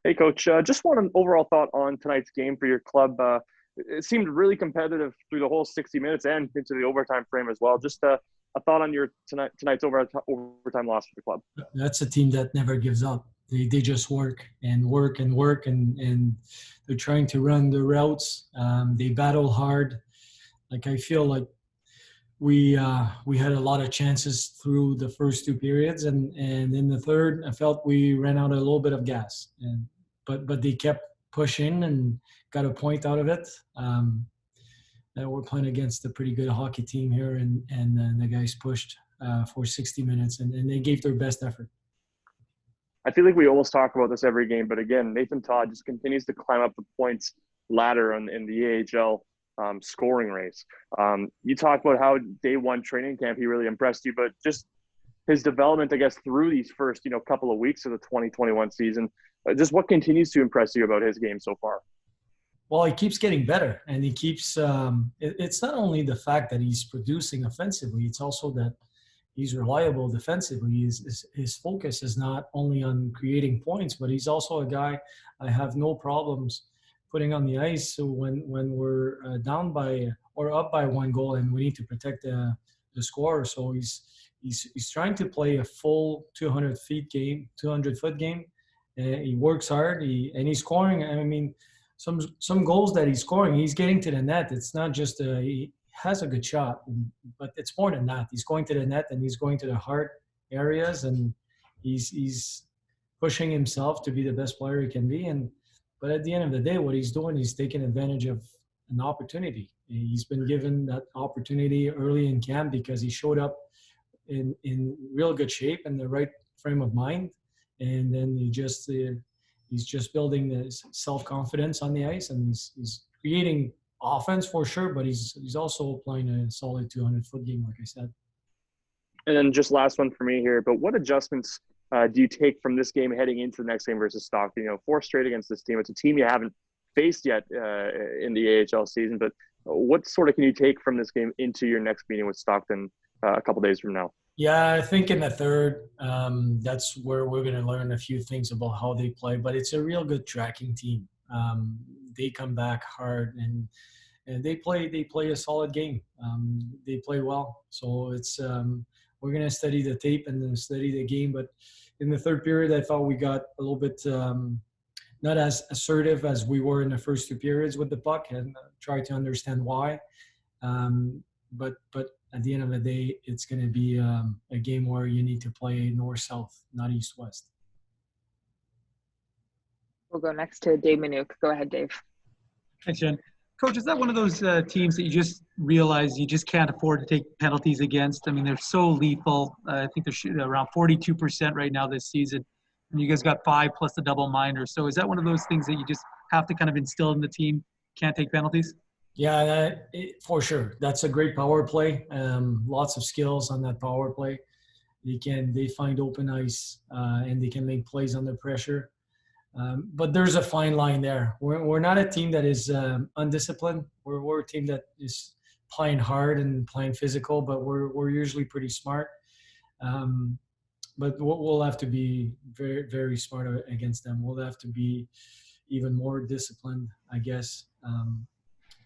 Hey, Coach. Just want an overall thought on tonight's game for your club. It seemed really competitive through the whole 60 minutes and into the overtime frame as well. Just a thought on your tonight's overtime loss for the club. That's a team that never gives up. They just work and work and work, and they're trying to run the routes. They battle hard. Like I feel like we had a lot of chances through the first two periods, and in the third, I felt we ran out a little bit of gas. But they kept pushing and got a point out of it. And we're playing against a pretty good hockey team here, and the guys pushed for 60 minutes, and they gave their best effort. I feel like we almost talk about this every game, but again, Nathan Todd just continues to climb up the points ladder in the AHL scoring race. You talked about how day one training camp he really impressed you, but just his development, I guess, through these first couple of weeks of the 2021 season. Just what continues to impress you about his game so far? Well, he keeps getting better, and he keeps. It's not only the fact that he's producing offensively; it's also that he's reliable defensively. His focus is not only on creating points, but he's also a guy I have no problems putting on the ice. So when we're down by or up by one goal and we need to protect the score, so he's trying to play a full 200-foot game. He works hard. And he's scoring. I mean, some goals that he's scoring, he's getting to the net. It's not just he has a good shot, but it's more than that. He's going to the net and he's going to the hard areas, and he's pushing himself to be the best player he can be. But at the end of the day, what he's doing, he's taking advantage of an opportunity. He's been given that opportunity early in camp because he showed up in real good shape and the right frame of mind, and then he's just building this self-confidence on the ice, and he's creating offense for sure, but he's also playing a solid 200-foot game, like I said. And then just last one for me here, but what adjustments do you take from this game heading into the next game versus Stockton? Four straight against this team. It's a team you haven't faced yet in the AHL season, but what sort of can you take from this game into your next meeting with Stockton a couple days from now? Yeah, I think in the third, that's where we're going to learn a few things about how they play. But it's a real good tracking team. They come back hard and they play a solid game. They play well. So it's we're going to study the tape and then study the game. But in the third period, I thought we got a little bit not as assertive as we were in the first two periods with the puck, and try to understand why. But at the end of the day, it's going to be a game where you need to play north-south, not east-west. We'll go next to Dave Minuk. Go ahead, Dave. Thanks, Jen. Coach, is that one of those teams that you just realize you just can't afford to take penalties against? I mean, they're so lethal. I think they're shooting around 42% right now this season. And you guys got 5 plus the double minor. So is that one of those things that you just have to kind of instill in the team? Can't take penalties? Yeah, for sure. That's a great power play. Lots of skills on that power play. They find open ice and they can make plays under pressure. But there's a fine line there. We're not a team that is undisciplined. We're a team that is playing hard and playing physical, but we're usually pretty smart. But we'll have to be very, very smart against them. We'll have to be even more disciplined, I guess.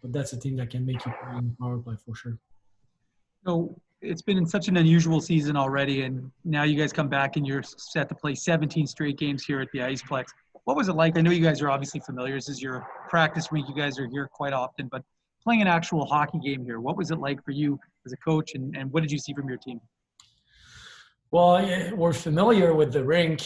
But that's a team that can make you play in the power play for sure. So it's been in such an unusual season already, and now you guys come back and you're set to play 17 straight games here at the Iceplex. What was it like? I know you guys are obviously familiar. This is your practice rink. You guys are here quite often, but playing an actual hockey game here, what was it like for you as a coach, and what did you see from your team? Well, we're familiar with the rink,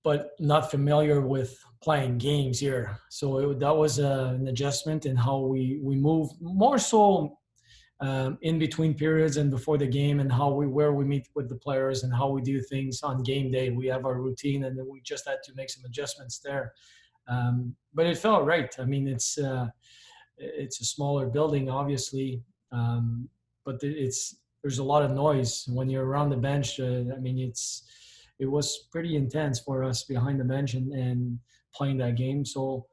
but not familiar with playing games here. So that was an adjustment in how we move, more so in between periods and before the game, and where we meet with the players and how we do things on game day. We have our routine, and then we just had to make some adjustments there. But it felt right. I mean, it's a smaller building, obviously, but there's a lot of noise when you're around the bench. I mean, it was pretty intense for us behind the bench and playing that game. So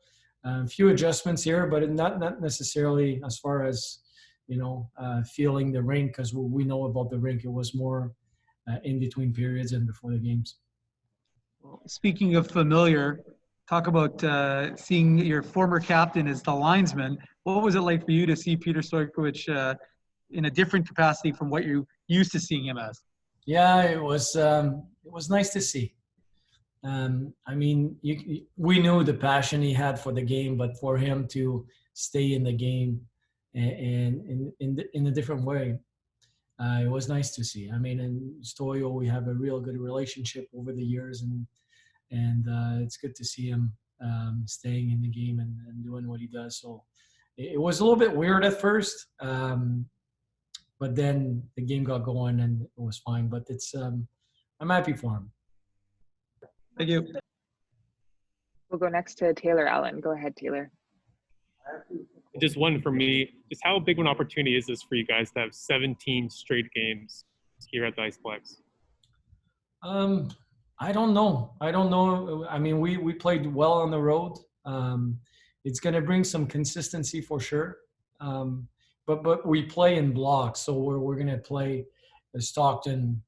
a few adjustments here, but not necessarily as far as, feeling the rink, because we know about the rink. It was more in between periods and before the games. Speaking of familiar, talk about seeing your former captain as the linesman. What was it like for you to see Peter Stojkovic in a different capacity from what you're used to seeing him as? Yeah, it was nice to see. I mean, we knew the passion he had for the game, but for him to stay in the game and in a different way, it was nice to see. I mean, in Stoyo, we have a real good relationship over the years, and it's good to see him staying in the game and doing what he does. So it was a little bit weird at first, but then the game got going and it was fine. But I'm happy for him. Thank you. We'll go next to Taylor Allen. Go ahead, Taylor. Just one for me. Just how big of an opportunity is this for you guys to have 17 straight games here at the Iceplex? I don't know. I mean, we played well on the road. It's going to bring some consistency for sure. But we play in blocks, so we're going to play Stockton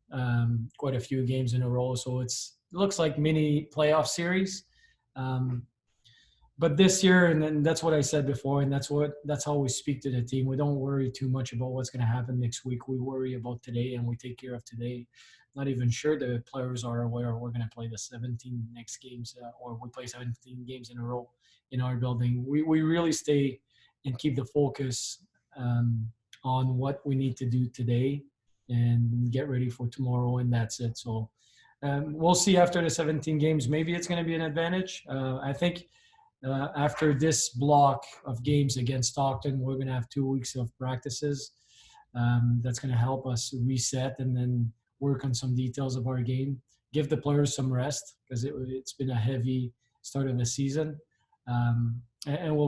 quite a few games in a row. So it looks like mini playoff series. But this year, and then that's what I said before, and that's how we speak to the team. We don't worry too much about what's going to happen next week. We worry about today, and we take care of today. Not even sure the players are aware we're going to play the 17 next games, or we play 17 games in a row in our building. We really stay and keep the focus on what we need to do today and get ready for tomorrow, and that's it. So we'll see after the 17 games. Maybe it's going to be an advantage. I think after this block of games against Stockton, we're going to have 2 weeks of practices. That's going to help us reset and then work on some details of our game, give the players some rest because it's been a heavy start of the season. And we'll go